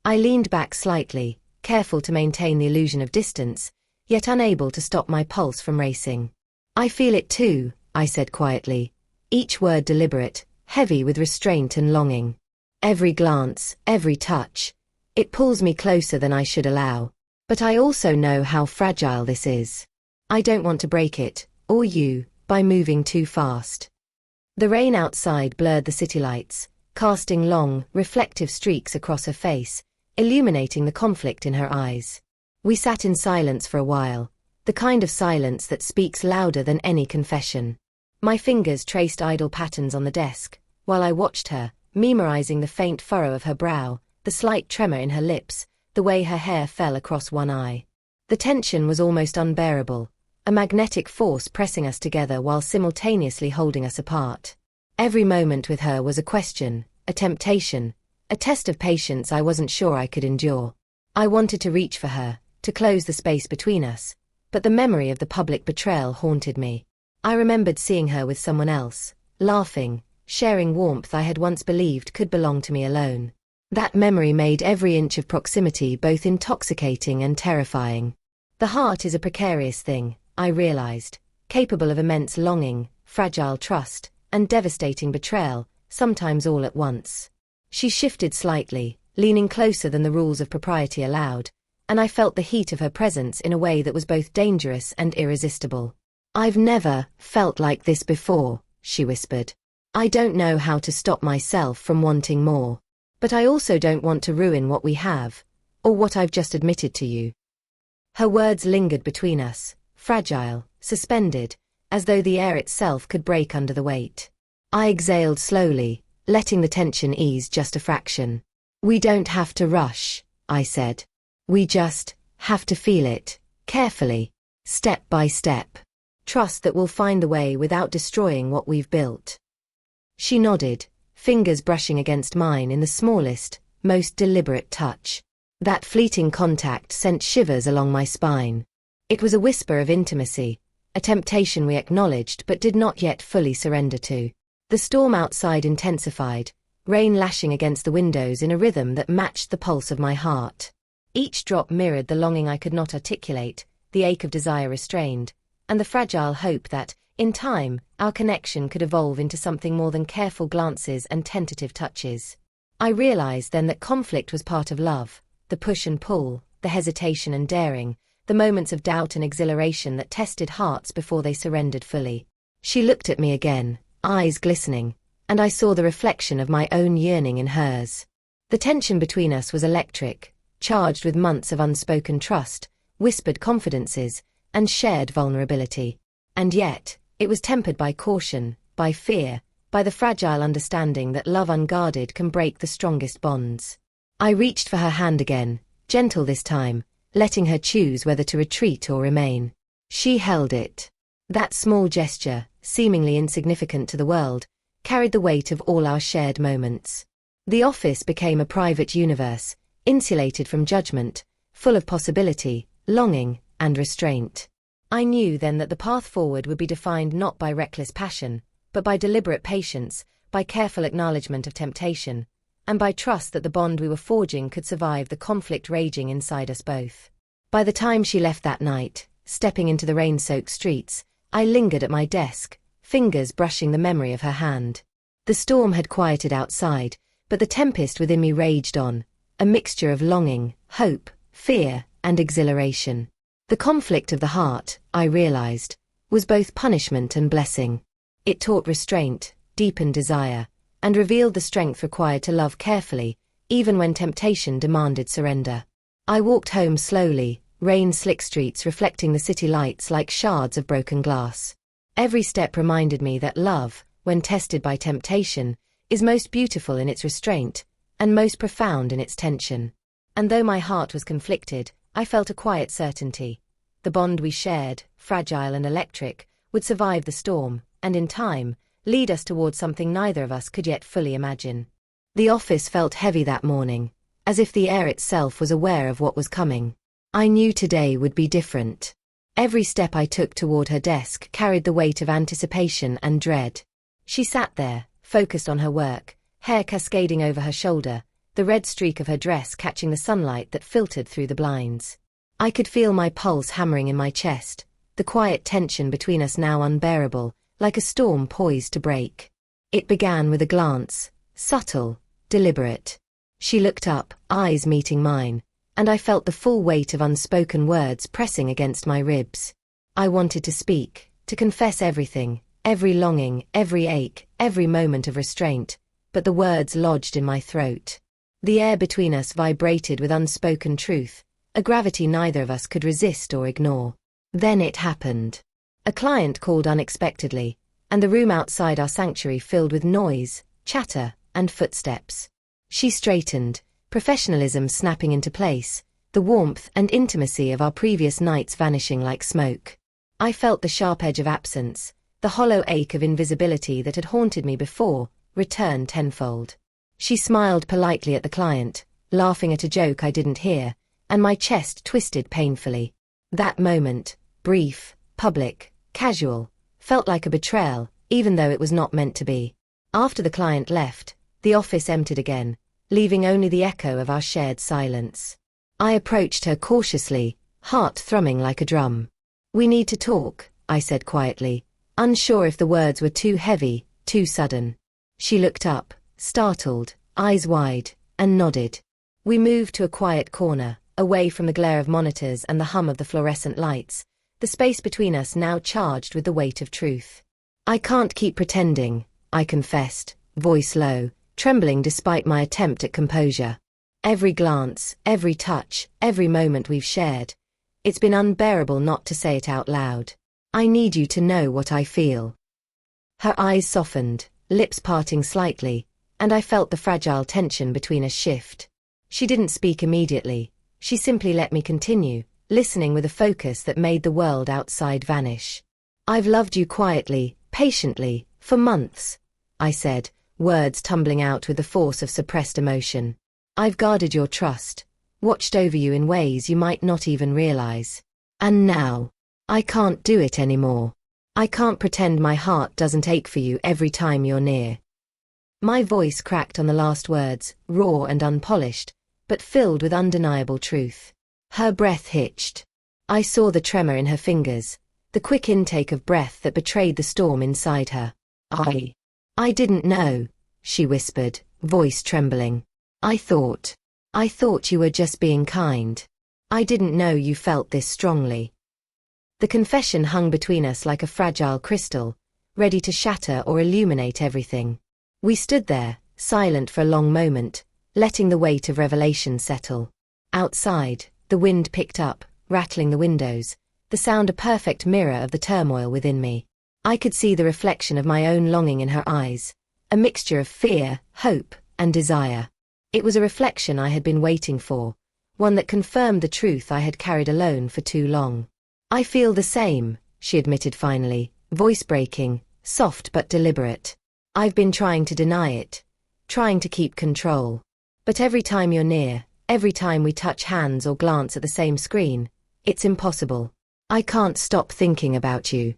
I leaned back slightly, careful to maintain the illusion of distance, yet unable to stop my pulse from racing. I feel it too, I said quietly, each word deliberate, heavy with restraint and longing. Every glance, every touch, it pulls me closer than I should allow. But I also know how fragile this is. I don't want to break it, or you, by moving too fast. The rain outside blurred the city lights, casting long, reflective streaks across her face, illuminating the conflict in her eyes. We sat in silence for a while, the kind of silence that speaks louder than any confession. My fingers traced idle patterns on the desk, while I watched her, memorizing the faint furrow of her brow, the slight tremor in her lips, the way her hair fell across one eye. The tension was almost unbearable, a magnetic force pressing us together while simultaneously holding us apart. Every moment with her was a question, a temptation, a test of patience I wasn't sure I could endure. I wanted to reach for her, to close the space between us, but the memory of the public betrayal haunted me. I remembered seeing her with someone else, laughing, sharing warmth I had once believed could belong to me alone. That memory made every inch of proximity both intoxicating and terrifying. The heart is a precarious thing, I realized, capable of immense longing, fragile trust, and devastating betrayal, sometimes all at once. She shifted slightly, leaning closer than the rules of propriety allowed, and I felt the heat of her presence in a way that was both dangerous and irresistible. I've never felt like this before, she whispered. I don't know how to stop myself from wanting more. But I also don't want to ruin what we have, or what I've just admitted to you. Her words lingered between us, fragile, suspended, as though the air itself could break under the weight. I exhaled slowly, letting the tension ease just a fraction. We don't have to rush, I said. We just have to feel it, carefully, step by step. Trust that we'll find the way without destroying what we've built. She nodded, fingers brushing against mine in the smallest, most deliberate touch. That fleeting contact sent shivers along my spine. It was a whisper of intimacy, a temptation we acknowledged but did not yet fully surrender to. The storm outside intensified, rain lashing against the windows in a rhythm that matched the pulse of my heart. Each drop mirrored the longing I could not articulate, the ache of desire restrained, and the fragile hope that, in time, our connection could evolve into something more than careful glances and tentative touches. I realized then that conflict was part of love, the push and pull, the hesitation and daring, the moments of doubt and exhilaration that tested hearts before they surrendered fully. She looked at me again, eyes glistening, and I saw the reflection of my own yearning in hers. The tension between us was electric, charged with months of unspoken trust, whispered confidences, and shared vulnerability. And yet, it was tempered by caution, by fear, by the fragile understanding that love unguarded can break the strongest bonds. I reached for her hand again, gentle this time, letting her choose whether to retreat or remain. She held it. That small gesture, seemingly insignificant to the world, carried the weight of all our shared moments. The office became a private universe, insulated from judgment, full of possibility, longing, and restraint. I knew then that the path forward would be defined not by reckless passion, but by deliberate patience, by careful acknowledgement of temptation, and by trust that the bond we were forging could survive the conflict raging inside us both. By the time she left that night, stepping into the rain-soaked streets, I lingered at my desk, fingers brushing the memory of her hand. The storm had quieted outside, but the tempest within me raged on, a mixture of longing, hope, fear, and exhilaration. The conflict of the heart, I realized, was both punishment and blessing. It taught restraint, deepened desire, and revealed the strength required to love carefully, even when temptation demanded surrender. I walked home slowly, rain-slick streets reflecting the city lights like shards of broken glass. Every step reminded me that love, when tested by temptation, is most beautiful in its restraint, and most profound in its tension. And though my heart was conflicted, I felt a quiet certainty. The bond we shared, fragile and electric, would survive the storm, and in time, lead us towards something neither of us could yet fully imagine. The office felt heavy that morning, as if the air itself was aware of what was coming. I knew today would be different. Every step I took toward her desk carried the weight of anticipation and dread. She sat there, focused on her work, hair cascading over her shoulder, the red streak of her dress catching the sunlight that filtered through the blinds. I could feel my pulse hammering in my chest, the quiet tension between us now unbearable, like a storm poised to break. It began with a glance, subtle, deliberate. She looked up, eyes meeting mine, and I felt the full weight of unspoken words pressing against my ribs. I wanted to speak, to confess everything, every longing, every ache, every moment of restraint, but the words lodged in my throat. The air between us vibrated with unspoken truth, a gravity neither of us could resist or ignore. Then it happened. A client called unexpectedly, and the room outside our sanctuary filled with noise, chatter, and footsteps. She straightened, professionalism snapping into place, the warmth and intimacy of our previous nights vanishing like smoke. I felt the sharp edge of absence, the hollow ache of invisibility that had haunted me before, return tenfold. She smiled politely at the client, laughing at a joke I didn't hear, and my chest twisted painfully. That moment, brief, public, casual, felt like a betrayal, even though it was not meant to be. After the client left, the office emptied again, leaving only the echo of our shared silence. I approached her cautiously, heart thrumming like a drum. "We need to talk," I said quietly, unsure if the words were too heavy, too sudden. She looked up, startled, eyes wide, and nodded. We moved to a quiet corner, away from the glare of monitors and the hum of the fluorescent lights, the space between us now charged with the weight of truth. "I can't keep pretending," I confessed, voice low, trembling despite my attempt at composure. "Every glance, every touch, every moment we've shared, it's been unbearable not to say it out loud. I need you to know what I feel." Her eyes softened, lips parting slightly, and I felt the fragile tension between us shift. She didn't speak immediately. She simply let me continue, listening with a focus that made the world outside vanish. "I've loved you quietly, patiently, for months," I said, words tumbling out with the force of suppressed emotion. "I've guarded your trust, watched over you in ways you might not even realize. And now, I can't do it anymore. I can't pretend my heart doesn't ache for you every time you're near. My voice cracked on the last words, raw and unpolished, but filled with undeniable truth. Her breath hitched. I saw the tremor in her fingers, the quick intake of breath that betrayed the storm inside her. I didn't know, she whispered, voice trembling. I thought you were just being kind. I didn't know you felt this strongly. The confession hung between us like a fragile crystal, ready to shatter or illuminate everything. We stood there, silent for a long moment, letting the weight of revelation settle. Outside, the wind picked up, rattling the windows, the sound a perfect mirror of the turmoil within me. I could see the reflection of my own longing in her eyes, a mixture of fear, hope, and desire. It was a reflection I had been waiting for, one that confirmed the truth I had carried alone for too long. I feel the same, she admitted finally, voice breaking, soft but deliberate. I've been trying to deny it, trying to keep control. But every time you're near, every time we touch hands or glance at the same screen, it's impossible. I can't stop thinking about you.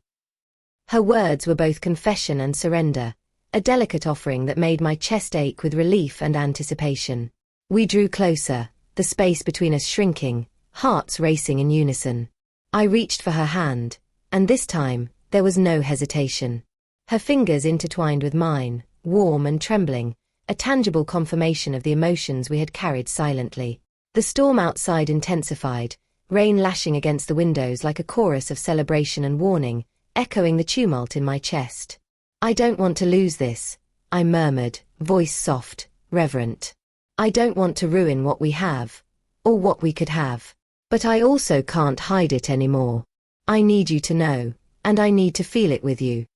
Her words were both confession and surrender, a delicate offering that made my chest ache with relief and anticipation. We drew closer, the space between us shrinking, hearts racing in unison. I reached for her hand, and this time, there was no hesitation. Her fingers intertwined with mine, warm and trembling, a tangible confirmation of the emotions we had carried silently. The storm outside intensified, rain lashing against the windows like a chorus of celebration and warning, echoing the tumult in my chest. I don't want to lose this, I murmured, voice soft, reverent. I don't want to ruin what we have, or what we could have. But I also can't hide it anymore. I need you to know, and I need to feel it with you.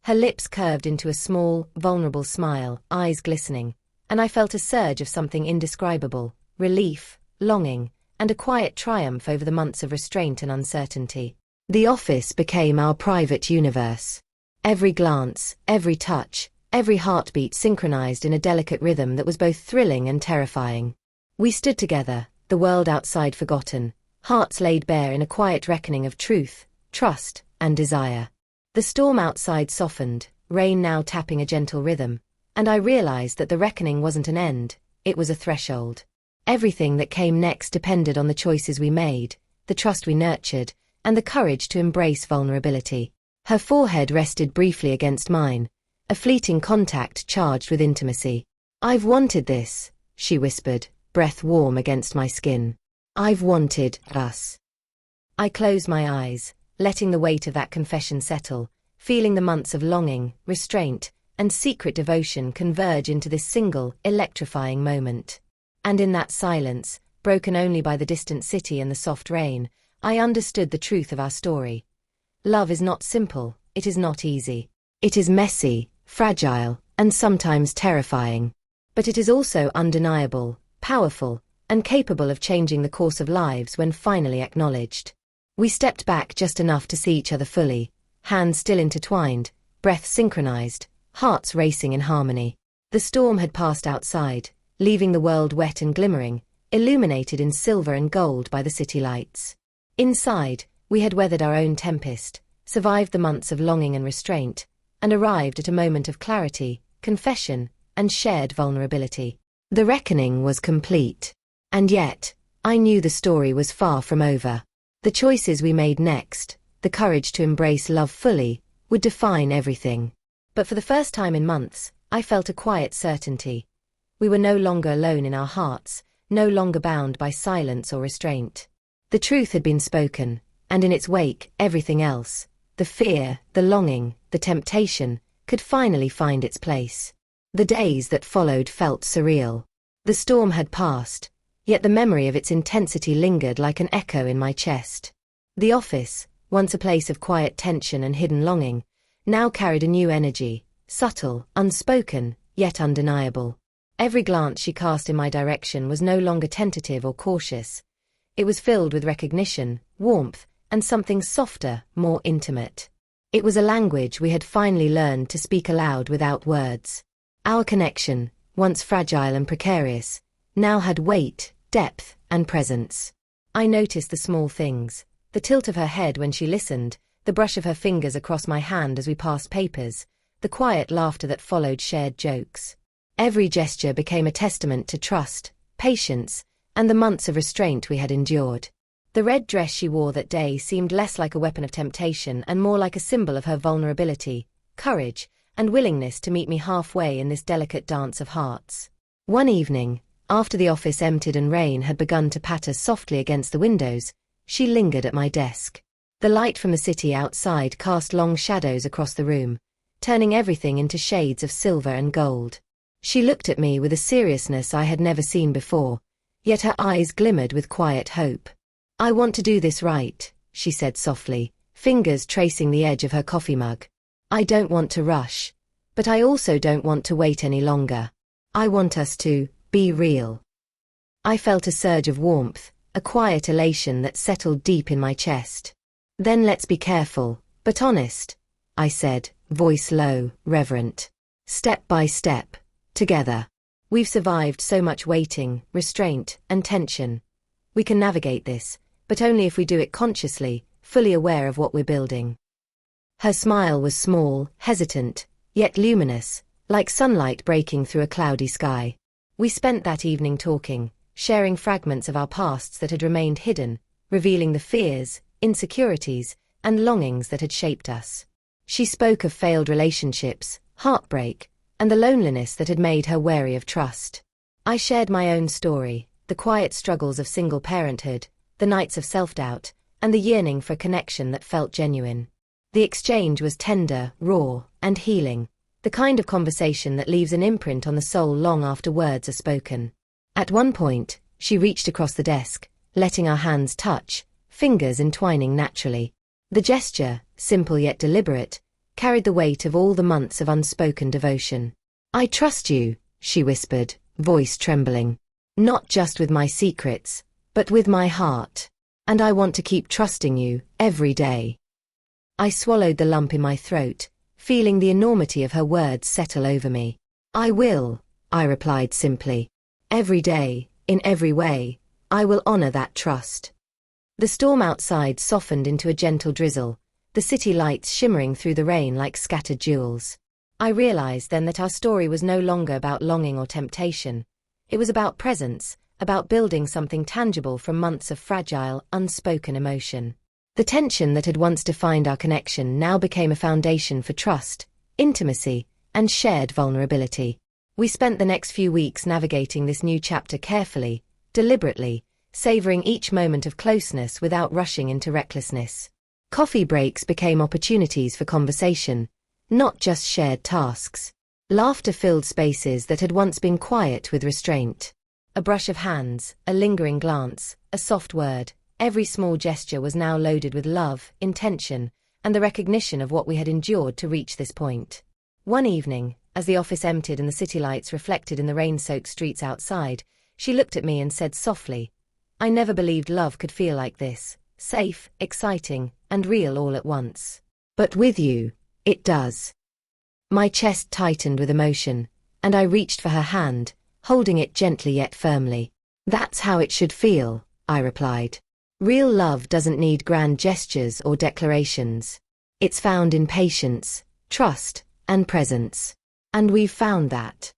Her lips curved into a small, vulnerable smile, eyes glistening, and I felt a surge of something indescribable, relief, longing, and a quiet triumph over the months of restraint and uncertainty. The office became our private universe. Every glance, every touch, every heartbeat synchronized in a delicate rhythm that was both thrilling and terrifying. We stood together, the world outside forgotten, hearts laid bare in a quiet reckoning of truth, trust, and desire. The storm outside softened, rain now tapping a gentle rhythm, and I realized that the reckoning wasn't an end, it was a threshold. Everything that came next depended on the choices we made, the trust we nurtured, and the courage to embrace vulnerability. Her forehead rested briefly against mine, a fleeting contact charged with intimacy. I've wanted this, she whispered, breath warm against my skin. I've wanted us. I closed my eyes, letting the weight of that confession settle, feeling the months of longing, restraint, and secret devotion converge into this single, electrifying moment. And in that silence, broken only by the distant city and the soft rain, I understood the truth of our story. Love is not simple, it is not easy. It is messy, fragile, and sometimes terrifying. But it is also undeniable, powerful, and capable of changing the course of lives when finally acknowledged. We stepped back just enough to see each other fully, hands still intertwined, breath synchronized, hearts racing in harmony. The storm had passed outside, leaving the world wet and glimmering, illuminated in silver and gold by the city lights. Inside, we had weathered our own tempest, survived the months of longing and restraint, and arrived at a moment of clarity, confession, and shared vulnerability. The reckoning was complete. And yet, I knew the story was far from over. The choices we made next, the courage to embrace love fully, would define everything. But for the first time in months, I felt a quiet certainty. We were no longer alone in our hearts, no longer bound by silence or restraint. The truth had been spoken, and in its wake, everything else, the fear, the longing, the temptation, could finally find its place. The days that followed felt surreal. The storm had passed, yet the memory of its intensity lingered like an echo in my chest. The office, once a place of quiet tension and hidden longing, now carried a new energy, subtle, unspoken, yet undeniable. Every glance she cast in my direction was no longer tentative or cautious. It was filled with recognition, warmth, and something softer, more intimate. It was a language we had finally learned to speak aloud without words. Our connection, once fragile and precarious, now had weight, depth, and presence. I noticed the small things, the tilt of her head when she listened, the brush of her fingers across my hand as we passed papers, the quiet laughter that followed shared jokes. Every gesture became a testament to trust, patience, and the months of restraint we had endured. The red dress she wore that day seemed less like a weapon of temptation and more like a symbol of her vulnerability, courage, and willingness to meet me halfway in this delicate dance of hearts. One evening, after the office emptied and rain had begun to patter softly against the windows, she lingered at my desk. The light from the city outside cast long shadows across the room, turning everything into shades of silver and gold. She looked at me with a seriousness I had never seen before, yet her eyes glimmered with quiet hope. "I want to do this right," she said softly, fingers tracing the edge of her coffee mug. "I don't want to rush, but I also don't want to wait any longer. I want us to be real." I felt a surge of warmth, a quiet elation that settled deep in my chest. "Then let's be careful, but honest," I said, voice low, reverent. "Step by step, together. We've survived so much waiting, restraint, and tension. We can navigate this, but only if we do it consciously, fully aware of what we're building." Her smile was small, hesitant, yet luminous, like sunlight breaking through a cloudy sky. We spent that evening talking, sharing fragments of our pasts that had remained hidden, revealing the fears, insecurities, and longings that had shaped us. She spoke of failed relationships, heartbreak, and the loneliness that had made her wary of trust. I shared my own story, the quiet struggles of single parenthood, the nights of self-doubt, and the yearning for connection that felt genuine. The exchange was tender, raw, and healing, the kind of conversation that leaves an imprint on the soul long after words are spoken. At one point, she reached across the desk, letting our hands touch, fingers entwining naturally. The gesture, simple yet deliberate, carried the weight of all the months of unspoken devotion. "I trust you," she whispered, voice trembling. "Not just with my secrets, but with my heart. And I want to keep trusting you, every day." I swallowed the lump in my throat, feeling the enormity of her words settle over me. "I will," I replied simply. "Every day, in every way, I will honor that trust." The storm outside softened into a gentle drizzle, the city lights shimmering through the rain like scattered jewels. I realized then that our story was no longer about longing or temptation. It was about presence, about building something tangible from months of fragile, unspoken emotion. The tension that had once defined our connection now became a foundation for trust, intimacy, and shared vulnerability. We spent the next few weeks navigating this new chapter carefully, deliberately, savoring each moment of closeness without rushing into recklessness. Coffee breaks became opportunities for conversation, not just shared tasks. Laughter filled spaces that had once been quiet with restraint. A brush of hands, a lingering glance, a soft word, every small gesture was now loaded with love, intention, and the recognition of what we had endured to reach this point. One evening, as the office emptied and the city lights reflected in the rain-soaked streets outside, she looked at me and said softly, "I never believed love could feel like this, safe, exciting, and real all at once. But with you, it does." My chest tightened with emotion, and I reached for her hand, holding it gently yet firmly. "That's how it should feel," I replied. "Real love doesn't need grand gestures or declarations. It's found in patience, trust, and presence. And we've found that."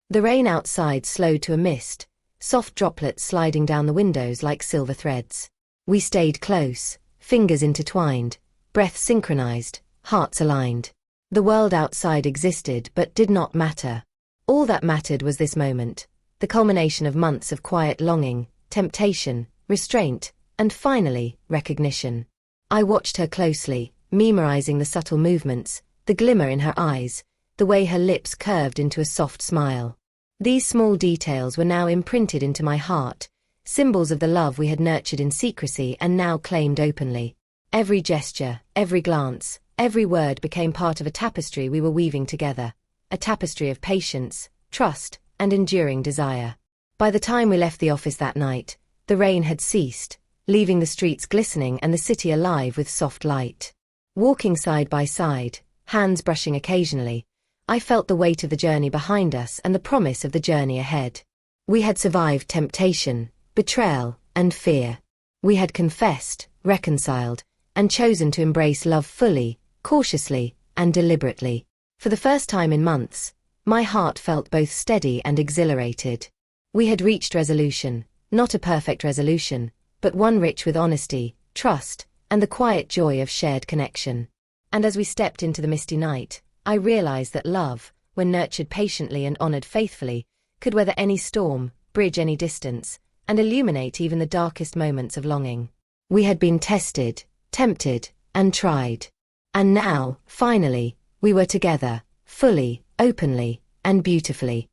The rain outside slowed to a mist, soft droplets sliding down the windows like silver threads. We stayed close, fingers intertwined, breath synchronized, hearts aligned. The world outside existed but did not matter. All that mattered was this moment, the culmination of months of quiet longing, temptation, restraint, and finally, recognition. I watched her closely, memorizing the subtle movements, the glimmer in her eyes, the way her lips curved into a soft smile. These small details were now imprinted into my heart, symbols of the love we had nurtured in secrecy and now claimed openly. Every gesture, every glance, every word became part of a tapestry we were weaving together, a tapestry of patience, trust, and enduring desire. By the time we left the office that night, the rain had ceased, leaving the streets glistening and the city alive with soft light. Walking side by side, hands brushing occasionally, I felt the weight of the journey behind us and the promise of the journey ahead. We had survived temptation, betrayal, and fear. We had confessed, reconciled, and chosen to embrace love fully, cautiously, and deliberately. For the first time in months, my heart felt both steady and exhilarated. We had reached resolution, not a perfect resolution, but one rich with honesty, trust, and the quiet joy of shared connection. And as we stepped into the misty night, I realized that love, when nurtured patiently and honored faithfully, could weather any storm, bridge any distance, and illuminate even the darkest moments of longing. We had been tested, tempted, and tried. And now, finally, we were together, fully, openly, and beautifully.